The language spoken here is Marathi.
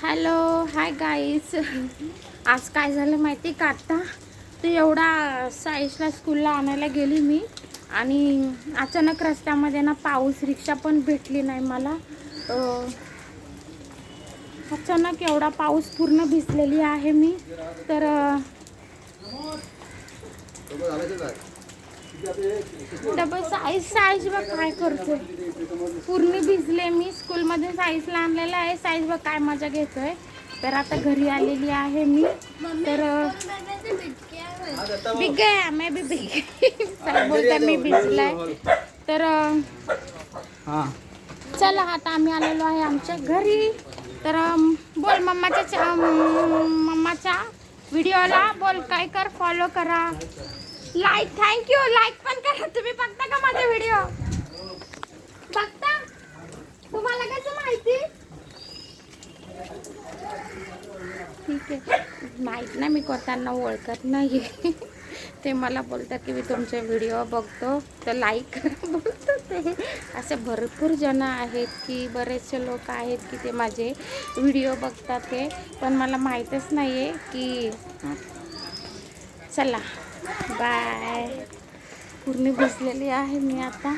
Hello hi guys. आज काय झालं माहिती का, आत्ता ते एवढा साईशला स्कूलला आणायला गेली मी आणि अचानक रस्त्यामध्ये ना पाऊस, रिक्षा पण भेटली नाही मला. अचानक एवढा पाऊस, पूर्ण भिजलेली आहे मी. तर डबल साईज बघ काय करतोय, पूर्ण भिजले मी. स्कूलमध्ये साईजला आणलेला आहे. साईज बघ काय मजा घेतोय. तर आता घरी आलेली आहे मी. तर बिग गया मैं भी बिग गई बोलते मी भिजलाय. तर चला आता आम्ही आलेलो आहे आमच्या घरी. तर बोल मम्माच्या व्हिडिओला बोल काय कर, फॉलो करा, लाईक. थँक्यू. लाईक पण करा. तुम्ही बघता का माझे व्हिडिओ? बघता? तुम्हाला कसं माहिती? ठीक आहे, माहीत ना, मी कोणाला ओळखत नाही. ते मला बोलतात की मी तुमचे व्हिडिओ बघतो तर लाईक करा बोलतो. ते असे भरपूर जण आहेत की बरेचसे लोक आहेत की ते माझे व्हिडिओ बघतात ते, पण मला माहीतच नाही आहे की. चला बाय. पूर्ण भिजलेली आहे मी आता.